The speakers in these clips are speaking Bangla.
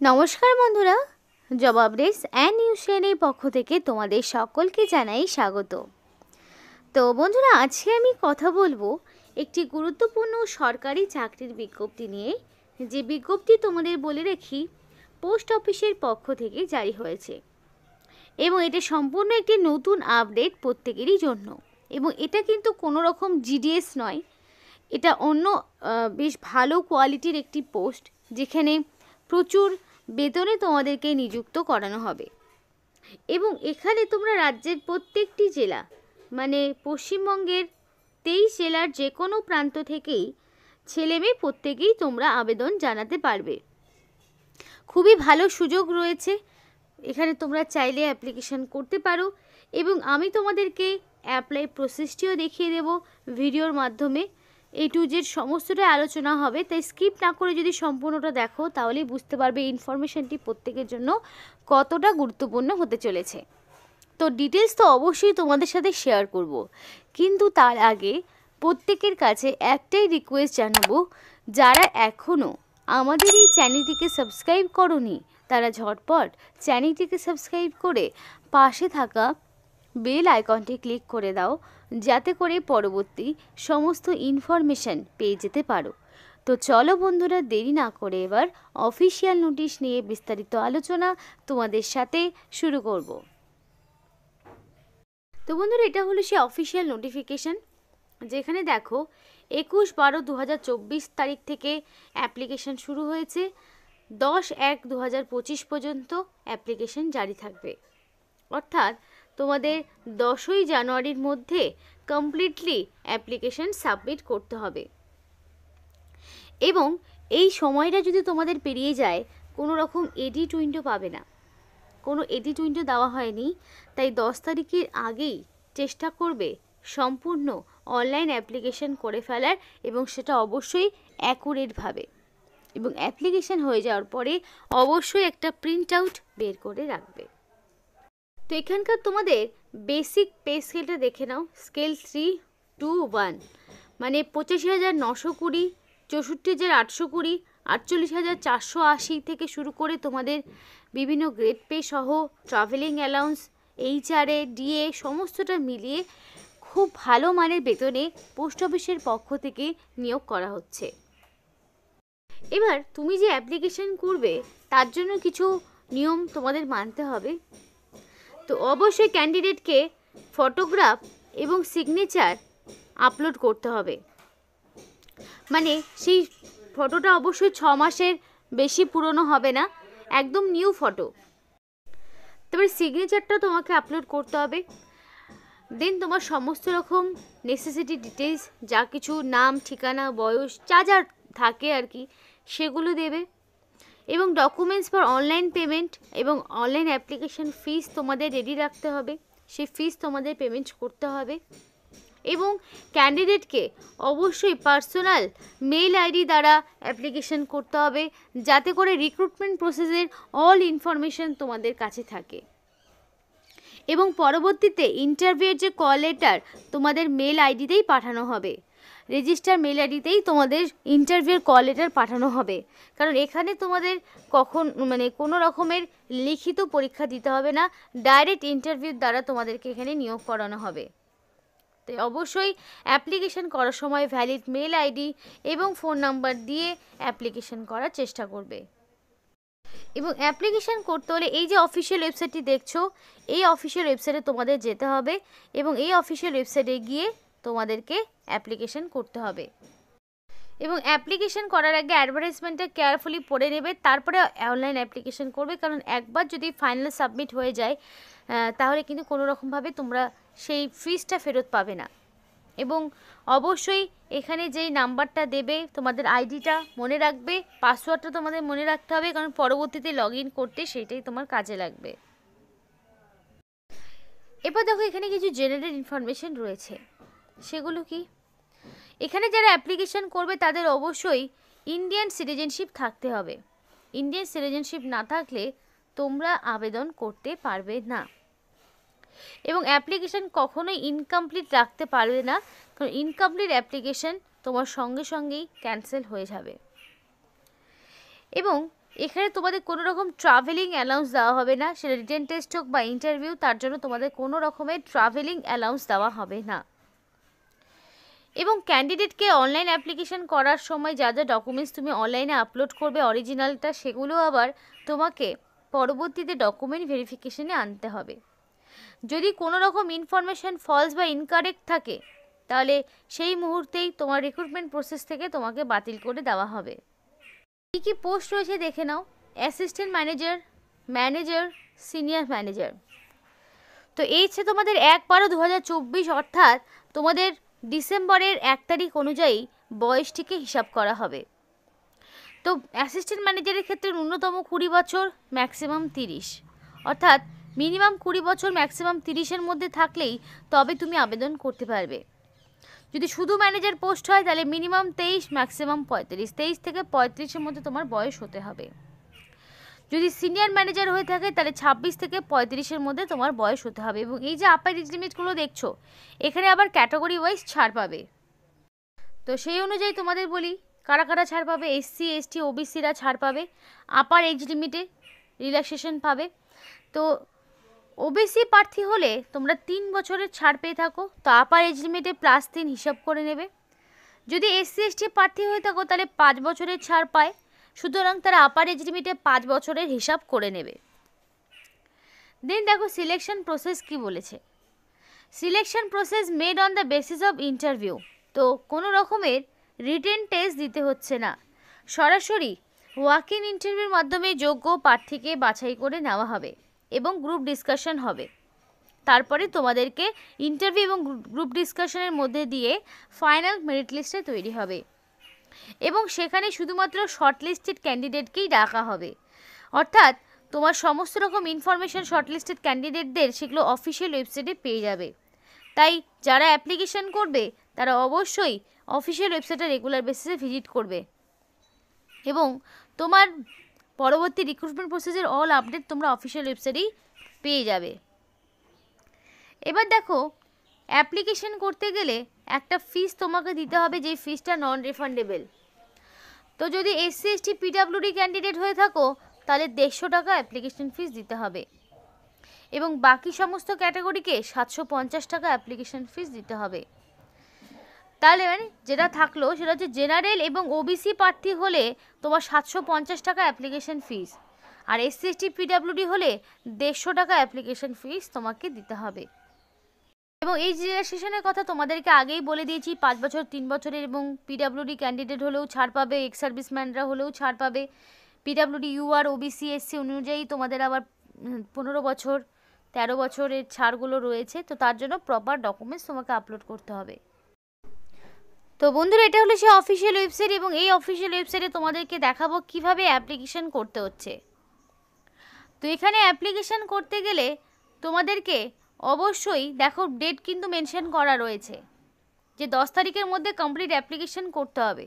নমস্কার বন্ধুরা, জবাব রেস অ্যান্ড নিউশনের পক্ষ থেকে তোমাদের সকলকে জানাই স্বাগত। তো বন্ধুরা, আজকে আমি কথা বলবো একটি গুরুত্বপূর্ণ সরকারি চাকরির বিজ্ঞপ্তি নিয়ে, যে বিজ্ঞপ্তি তোমাদের বলে রাখি পোস্ট অফিসের পক্ষ থেকে জারি হয়েছে এবং এটা সম্পূর্ণ একটি নতুন আপডেট প্রত্যেকেরই জন্য। এবং এটা কিন্তু কোনো রকম জিডিএস নয়, এটা অন্য বেশ ভালো কোয়ালিটির একটি পোস্ট, যেখানে প্রচুর বেতনে তোমাদেরকে নিযুক্ত করানো হবে। এবং এখানে তোমরা রাজ্যের প্রত্যেকটি জেলা, মানে পশ্চিমবঙ্গের 23 জেলার যে কোনো প্রান্ত থেকেই ছেলে মেয়ে প্রত্যেকেই তোমরা আবেদন জানাতে পারবে। খুবই ভালো সুযোগ রয়েছে, এখানে তোমরা চাইলে অ্যাপ্লিকেশন করতে পারো এবং আমি তোমাদেরকে অ্যাপ্লাই প্রসেসটিও দেখিয়ে দেব ভিডিওর মাধ্যমে। A to Z সমস্তটাই আলোচনা হবে, তাই স্কিপ না করে যদি সম্পূর্ণটা দেখো তাহলেই বুঝতে পারবে ইনফরমেশনটি প্রত্যেকের জন্য কতটা গুরুত্বপূর্ণ হতে চলেছে। তো ডিটেলস তো অবশ্যই তোমাদের সাথে শেয়ার করব, কিন্তু তার আগে প্রত্যেকের কাছে একটাই রিকোয়েস্ট জানাবো, যারা এখনও আমাদের এই চ্যানেলটিকে সাবস্ক্রাইব করোনি তারা ঝটপট চ্যানেলটিকে সাবস্ক্রাইব করে পাশে থাকা বেল আইকনটি ক্লিক করে দাও, যাতে করে পরবর্তী সমস্ত ইনফরমেশন পেয়ে যেতে পারো। তো চলো বন্ধুরা, দেরি না করে এবার অফিসিয়াল নোটিশ নিয়ে বিস্তারিত আলোচনা তোমাদের সাথে শুরু করব। তো বন্ধুরা, এটা হলো সেই অফিসিয়াল নোটিফিকেশান, যেখানে দেখো 21/12/2024 তারিখ থেকে অ্যাপ্লিকেশন শুরু হয়েছে। 10/1/2025 পর্যন্ত অ্যাপ্লিকেশন জারি থাকবে, অর্থাৎ তোমাদের 10ই জানুয়ারির মধ্যে কমপ্লিটলি অ্যাপ্লিকেশন সাবমিট করতে হবে। এবং এই সময়টা যদি তোমাদের পেরিয়ে যায়, কোনো রকম এডিট উইন্ডো পাবে না, কোনো এডিট উইন্ডো দেওয়া হয়নি। তাই 10 তারিখের আগেই চেষ্টা করবে সম্পূর্ণ অনলাইন অ্যাপ্লিকেশন করে ফেলার, এবং সেটা অবশ্যই অ্যাকুরেটভাবে। এবং অ্যাপ্লিকেশন হয়ে যাওয়ার পরে অবশ্যই একটা প্রিন্ট আউট বের করে রাখবে। তো এখানকার তোমাদের বেসিক পে স্কেলটা দেখে নাও। স্কেল 3-2-1, মানে 85,920, 64,820, 48,480 থেকে শুরু করে তোমাদের বিভিন্ন গ্রেড পে সহ ট্রাভেলিং অ্যালাউন্স, HRA, DA সমস্তটা মিলিয়ে খুব ভালো মানের বেতনে পোস্ট অফিসের পক্ষ থেকে নিয়োগ করা হচ্ছে। এবার তুমি যে অ্যাপ্লিকেশন করবে তার জন্য কিছু নিয়ম তোমাদের মানতে হবে। তো অবশ্যই ক্যান্ডিডেটকে ফটোগ্রাফ এবং সিগনেচার আপলোড করতে হবে, মানে সেই ফটোটা অবশ্যই 6 মাসের বেশি পুরনো হবে না, একদম নিউ ফটো। তারপরে সিগনেচারটা তোমাকে আপলোড করতে হবে। দেন তোমার সমস্ত রকম নেসেসিটি ডিটেলস, যা কিছু নাম, ঠিকানা, বয়স, যা যা থাকে আর কি, সেগুলো দেবে। এবং ডকুমেন্টস ফর অনলাইন পেমেন্ট এবং অনলাইন অ্যাপ্লিকেশন ফিস তোমাদের রেডি রাখতে হবে, সেই ফিস তোমাদের পেমেন্ট করতে হবে। এবং ক্যান্ডিডেটকে অবশ্যই পার্সোনাল মেল আইডি দ্বারা অ্যাপ্লিকেশন করতে হবে, যাতে করে রিক্রুটমেন্ট প্রসেসের অল ইনফরমেশন তোমাদের কাছে থাকে। এবং পরবর্তীতে ইন্টারভিউয়ের যে কল লেটার তোমাদের মেল আইডিতেই পাঠানো হবে, রেজিস্টার মেল আইডিতেই তোমাদের ইন্টারভিউর কল লেটার পাঠানো হবে। কারণ এখানে তোমাদের কোনো রকমের লিখিত পরীক্ষা দিতে হবে না, ডাইরেক্ট ইন্টারভিউর দ্বারা তোমাদেরকে এখানে নিয়োগ করানো হবে। তো অবশ্যই অ্যাপ্লিকেশন করার সময় ভ্যালিড মেল আইডি এবং ফোন নাম্বার দিয়ে অ্যাপ্লিকেশন করার চেষ্টা করবে। এবং অ্যাপ্লিকেশন করতে হলে এই যে অফিসিয়াল ওয়েবসাইটটি দেখছো, এই অফিসিয়াল ওয়েবসাইটে তোমাদের যেতে হবে এবং এই অফিসিয়াল ওয়েবসাইটে গিয়ে তোমাদেরকে অ্যাপ্লিকেশন করতে হবে। এবং অ্যাপ্লিকেশন করার আগে অ্যাডভার্টাইজমেন্টটা কেয়ারফুলি পড়ে নেবে, তারপরে অনলাইন অ্যাপ্লিকেশন করবে। কারণ একবার যদি ফাইনাল সাবমিট হয়ে যায় তাহলে কিন্তু কোনো রকমভাবে তোমরা সেই ফিসটা ফেরত পাবে না। এবং অবশ্যই এখানে যেই নাম্বারটা দেবে, তোমাদের আইডিটা মনে রাখবে, পাসওয়ার্ডটা তোমাদের মনে রাখতে হবে, কারণ পরবর্তীতে লগ ইন করতে সেইটাই তোমার কাজে লাগবে। এবার দেখো, এখানে কিছু জেনারেল ইনফরমেশন রয়েছে, সেগুলো কি? এখানে যারা অ্যাপ্লিকেশন করবে তাদের অবশ্যই ইন্ডিয়ান সিটিজেনশিপ থাকতে হবে। ইন্ডিয়ান সিটিজেনশিপ না থাকলে তোমরা আবেদন করতে পারবে না। এবং অ্যাপ্লিকেশন কখনোই ইনকমপ্লিট রাখতে পারবে না, কারণ ইনকমপ্লিট অ্যাপ্লিকেশন তোমার সঙ্গে সঙ্গেই ক্যান্সেল হয়ে যাবে। এবং এখানে তোমাদের কোনো রকম ট্রাভেলিং অ্যালাউন্স দেওয়া হবে না, সেটা রিটেন টেস্ট হোক বা ইন্টারভিউ, তার জন্য তোমাদের কোনো রকমের ট্রাভেলিং অ্যালাউন্স দেওয়া হবে না। এবং ক্যান্ডিডেটকে অনলাইন অ্যাপ্লিকেশন করার সময় যা যা ডকুমেন্টস তুমি অনলাইনে আপলোড করবে অরিজিনালটা, সেগুলো আবার তোমাকে পরবর্তীতে ডকুমেন্ট ভেরিফিকেশনে আনতে হবে। যদি কোনো রকম ইনফরমেশন ফলস বা ইনকারেক্ট থাকে তাহলে সেই মুহূর্তেই তোমার রিক্রুটমেন্ট প্রসেস থেকে তোমাকে বাতিল করে দেওয়া হবে। কী কী পোস্ট রয়েছে দেখে নাও। Assistant manager, manager, senior manager. তো এই হচ্ছে তোমাদের 1/12/2024, অর্থাৎ তোমাদের ডিসেম্বরের 1 তারিখ অনুযায়ী বয়সটিকে হিসাব করা হবে। তো অ্যাসিস্ট্যান্ট ম্যানেজারের ক্ষেত্রে ন্যূনতম 20 বছর, ম্যাক্সিমাম 30, অর্থাৎ মিনিমাম 20 বছর ম্যাক্সিমাম 30-এর মধ্যে থাকলেই তবে তুমি আবেদন করতে পারবে। যদি শুধু ম্যানেজার পোস্ট হয় তাহলে মিনিমাম 23, ম্যাক্সিমাম 35, 23 থেকে 35-এর মধ্যে তোমার বয়স হতে হবে। যদি সিনিয়র ম্যানেজার হয়ে থাকে তাহলে 26 থেকে 35-এর মধ্যে তোমার বয়স হতে হবে। এবং এই যে আপার এজ লিমিটগুলো দেখছো, এখানে আবার ক্যাটাগরি ওয়াইজ ছাড় পাবে। তো সেই অনুযায়ী তোমাদের বলি কারা কারা ছাড় পাবে। SC, ST, OBCরা ছাড় পাবে, আপার এজ লিমিটে রিল্যাক্সেশন পাবে। তো OBC প্রার্থী হলে তোমরা 3 বছরের ছাড় পেয়ে থাকো, তো আপার এজ লিমিটে +3 হিসাব করে নেবে। যদি SC, ST প্রার্থী হয়ে থাকো তাহলে 5 বছরের ছাড় পায়, সুতরাং তারা আপার এজ লিমিটে 5 বছরের হিসাব করে নেবে। দেন দেখো সিলেকশন প্রসেস কি বলেছে। Selection process made on the basis of interview. তো কোনো রকমের রিটেন টেস্ট দিতে হচ্ছে না, সরাসরি ওয়াক ইন ইন্টারভিউর মাধ্যমে যোগ্য প্রার্থীকে বাছাই করে নেওয়া হবে এবং গ্রুপ ডিসকাশন হবে। তারপরে তোমাদেরকে ইন্টারভিউ এবং গ্রুপ ডিসকাশনের মধ্যে দিয়ে ফাইনাল মেরিট লিস্টে তৈরি হবে এবং সেখানে শুধুমাত্র শর্টলিস্টেড ক্যান্ডিডেটকেই ডাকা হবে। অর্থাৎ তোমার সমস্ত রকম ইনফরমেশন শর্টলিস্টেড ক্যান্ডিডেটদের সেগুলো অফিসিয়াল ওয়েবসাইটে পেয়ে যাবে। তাই যারা অ্যাপ্লিকেশন করবে তারা অবশ্যই অফিসিয়াল ওয়েবসাইটে রেগুলার বেসিসে ভিজিট করবে এবং তোমার পরবর্তী রিক্রুটমেন্ট প্রসেসের অল আপডেট তোমরা অফিসিয়াল ওয়েবসাইটেই পেয়ে যাবে। এবার দেখো অ্যাপ্লিকেশন করতে গেলে একটা ফিস তোমাকে দিতে হবে, যে ফিসটা নন রিফান্ডেবল। তো যদি SC, ST, PWD ক্যান্ডিডেট হয়ে থাকো তাহলে 150 টাকা অ্যাপ্লিকেশন ফিস দিতে হবে এবং বাকি সমস্ত ক্যাটাগরিকে 750 টাকা অ্যাপ্লিকেশন ফিস দিতে হবে। তাহলে মানে যেটা থাকলো সেটা হচ্ছে জেনারেল এবং OBC প্রার্থী হলে তোমার 750 টাকা অ্যাপ্লিকেশন ফিস, আর SC, ST, PWD হলে 150 টাকা অ্যাপ্লিকেশন ফিস তোমাকে দিতে হবে। এবং এই রিল্যাক্সেশনের কথা তোমাদেরকে আগেই বলে দিয়েছি, 5 বছর, 3 বছরের এবং PWD ক্যান্ডিডেট হলেও ছাড় পাবে, এক্স সার্ভিসম্যানরা হলেও ছাড় পাবে। PWD, UR, OBC, SC অনুযায়ী তোমাদের আবার 15 বছর, 13 বছরের ছাড়গুলো রয়েছে। তো তার জন্য প্রপার ডকুমেন্টস তোমাকে আপলোড করতে হবে। তো বন্ধুরা এটা হলো সেই অফিসিয়াল ওয়েবসাইট এবং এই অফিসিয়াল ওয়েবসাইটে তোমাদেরকে দেখাবো কিভাবে অ্যাপ্লিকেশন করতে হচ্ছে। তো এখানে অ্যাপ্লিকেশন করতে গেলে তোমাদেরকে অবশ্যই দেখো ডেট কিন্তু মেনশন করা রয়েছে যে 10 তারিখের মধ্যে কমপ্লিট অ্যাপ্লিকেশন করতে হবে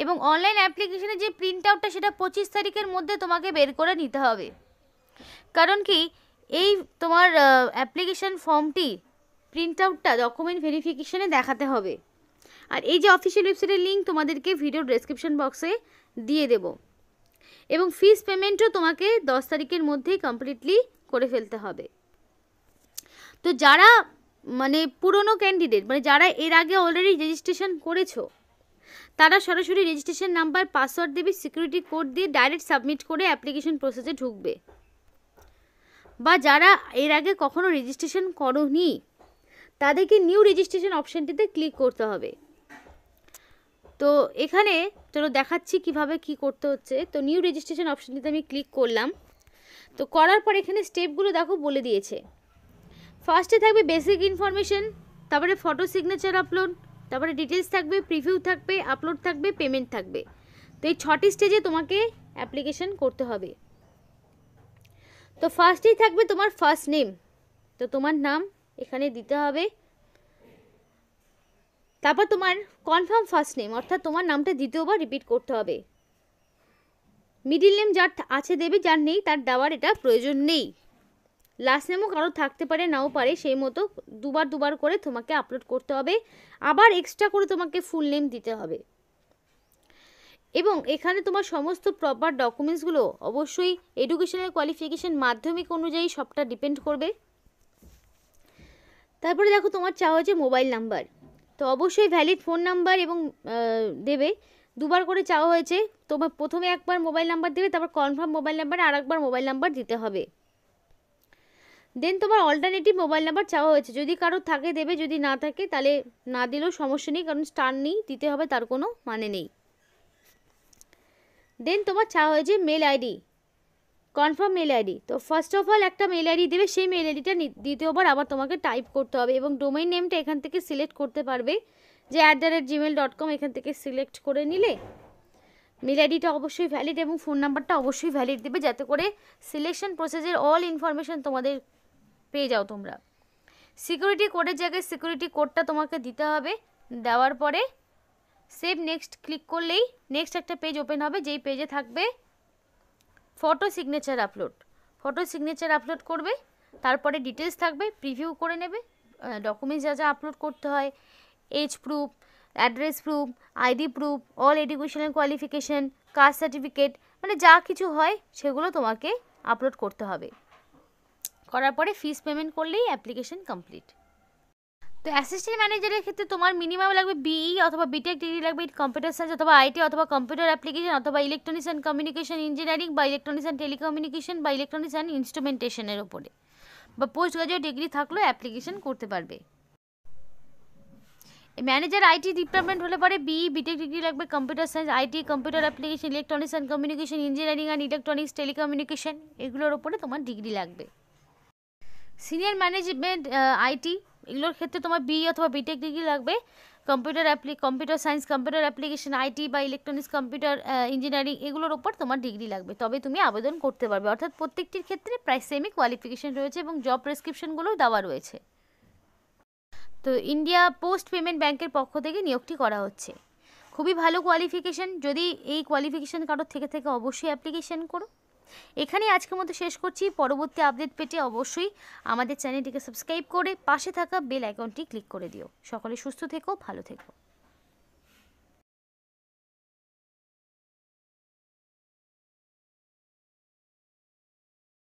এবং অনলাইন অ্যাপ্লিকেশনের যে প্রিন্ট আউটটা সেটা 25 তারিখের মধ্যে তোমাকে বের করে নিতে হবে। কারণ কি এই তোমার অ্যাপ্লিকেশন ফর্মটি প্রিন্ট আউটটা ডকুমেন্ট ভেরিফিকেশনে দেখাতে হবে। আর এই যে অফিসিয়াল ওয়েবসাইটের লিঙ্ক তোমাদেরকে ভিডিও ডেসক্রিপশন বক্সে দিয়ে দেব এবং ফিস পেমেন্টও তোমাকে 10 তারিখের মধ্যেই কমপ্লিটলি করে ফেলতে হবে। তো যারা মানে পুরনো ক্যান্ডিডেট, মানে যারা এর আগে অলরেডি রেজিস্ট্রেশন করেছো, তারা সরাসরি রেজিস্ট্রেশন নাম্বার, পাসওয়ার্ড দেবে, সিকিউরিটি কোড দিয়ে ডাইরেক্ট সাবমিট করে অ্যাপ্লিকেশন প্রসেসে ঢুকবে। বা যারা এর আগে কখনো রেজিস্ট্রেশন করোনি তাদেরকে নিউ রেজিস্ট্রেশন অপশানটিতে ক্লিক করতে হবে। তো এখানে চলো দেখাচ্ছি কিভাবে কি করতে হচ্ছে। তো নিউ রেজিস্ট্রেশন অপশানটিতে আমি ক্লিক করলাম। তো করার পর এখানে স্টেপগুলো দেখো বলে দিয়েছে। ফার্স্টে থাকবে বেসিক ইনফরমেশন, তারপরে ফটো সিগনেচার আপলোড, তারপরে ডিটেলস থাকবে, প্রিভিউ থাকবে, আপলোড থাকবে, পেমেন্ট থাকবে। তো এই 6টি স্টেজে তোমাকে অ্যাপ্লিকেশন করতে হবে। তো ফার্স্টেই থাকবে তোমার ফার্স্ট নেম, তো তোমার নাম এখানে দিতে হবে। তারপর তোমার কনফার্ম ফার্স্ট নেম, অর্থাৎ তোমার নামটা দ্বিতীয়বার রিপিট করতে হবে। মিডিল নেম যার আছে দেবে, যার নেই তার দেওয়ার এটা প্রয়োজন নেই। লাস্ট নেমও কারো থাকতে পারে নাও পারে, সেই মতো দুবার করে তোমাকে আপলোড করতে হবে। আবার এক্সট্রা করে তোমাকে ফুল নেম দিতে হবে। এবং এখানে তোমার সমস্ত প্রপার ডকুমেন্টসগুলো অবশ্যই এডুকেশনাল কোয়ালিফিকেশন মাধ্যমিক অনুযায়ী সবটা ডিপেন্ড করবে। তারপরে দেখো তোমার চাওয়া হয়েছে মোবাইল নাম্বার, তো অবশ্যই ভ্যালিড ফোন নাম্বার এবং দেবে, দুবার করে চাওয়া হয়েছে। তোমার প্রথমে একবার মোবাইল নাম্বার দেবে, তারপর কনফার্ম মোবাইল নাম্বারে আরেকবার মোবাইল নাম্বার দিতে হবে। দেন তোমার অল্টারনেটিভ মোবাইল নাম্বার চাওয়া হয়েছে, যদি কারোর থাকে দেবে, যদি না থাকে তাহলে না দিলেও সমস্যা নেই, কারণ স্টার নেই, দিতে হবে তার কোনো মানে নেই। দেন তোমার চাওয়া হয়েছে mail ID, confirm mail ID. তো ফার্স্ট অফ অল একটা মেল আইডি দেবে, সেই মেল আইডিটা দ্বিতীয়বার আবার তোমাকে টাইপ করতে হবে এবং ডোমেইন নেমটা এখান থেকে সিলেক্ট করতে পারবে, যে @gmail.com এখান থেকে সিলেক্ট করে নিলে মেল আইডিটা অবশ্যই ভ্যালিড এবং ফোন নাম্বারটা অবশ্যই ভ্যালিড দেবে, যাতে করে সিলেকশন প্রসেসের অল ইনফরমেশন তোমাদের পেয়ে যাও তোমরা। সিকিউরিটি কোডের জায়গায় সিকিউরিটি কোডটা তোমাকে দিতে হবে, দেওয়ার পরে সেভ নেক্সট ক্লিক করলেই নেক্সট একটা পেজ ওপেন হবে, যেই পেজে থাকবে photo signature upload. Photo signature upload করবে, তারপরে ডিটেলস থাকবে, প্রিভিউ করে নেবে, ডকুমেন্টস যা যা আপলোড করতে হয়, age proof, address proof, ID proof, all educational qualification, caste certificate, মানে যা কিছু হয় সেগুলো তোমাকে আপলোড করতে হবে। করার পরে ফিস পেমেন্ট করলেই অ্যাপ্লিকেশন কমপ্লিট। তো অ্যাসিস্ট্যান্ট ম্যানেজারের ক্ষেত্রে তোমার মিনিমাম লাগবে বিই অথবা বিটেক ডিগ্রি লাগবে, কম্পিউটার সায়েন্স অথবা আইটি অথবা কম্পিউটার অ্যাপ্লিকেশন অথবা ইলেকট্রনিক্স অ্যান্ড কমিউনিকেশন ইঞ্জিনিয়ারিং বা ইলেকট্রনিক্স অ্যান্ড টেলিকমিউনিকেশন বা ইলেকট্রনিক্স অ্যান্ড ইনস্ট্রুমেন্টেশনের ওপরে বা পোস্ট গ্রাজুয়েট ডিগ্রি থাকলেও অ্যাপ্লিকেশন করতে পারবে। ম্যানেজার আইটি ডিপার্টমেন্ট হলে পরে বিই বিটেক ডিগ্রি লাগবে, computer science, IT, computer application, electronics and communication engineering and electronics telecommunication, এগুলোর ওপরে তোমার ডিগ্রি লাগবে। সিনিয়র ম্যানেজমেন্ট আইটি এগুলোর ক্ষেত্রে তোমার বিই অথবা বিটেক ডিগ্রি লাগবে, computer science, computer application, IT বা ইলেকট্রনিক্স কম্পিউটার ইঞ্জিনিয়ারিং এগুলোর ওপর তোমার ডিগ্রি লাগবে, তবে তুমি আবেদন করতে পারবে। অর্থাৎ প্রত্যেকটির ক্ষেত্রে প্রায় সেমি কোয়ালিফিকেশন রয়েছে এবং জব প্রেসক্রিপশনগুলোও দেওয়া রয়েছে। তো ইন্ডিয়া পোস্ট পেমেন্ট ব্যাংকের পক্ষ থেকে নিয়োগটি করা হচ্ছে। খুবই ভালো কোয়ালিফিকেশন, যদি এই কোয়ালিফিকেশন কারোর থেকে থেকে অবশ্যই অ্যাপ্লিকেশন করো। এখানেই আজকের মতো শেষ করছি। পরবর্তী আপডেট পেতে অবশ্যই আমাদের চ্যানেলটিকে সাবস্ক্রাইব করে পাশে থাকা বেল আইকনটি ক্লিক করে দিও। সকলে সুস্থ থেকো, ভালো থেকো।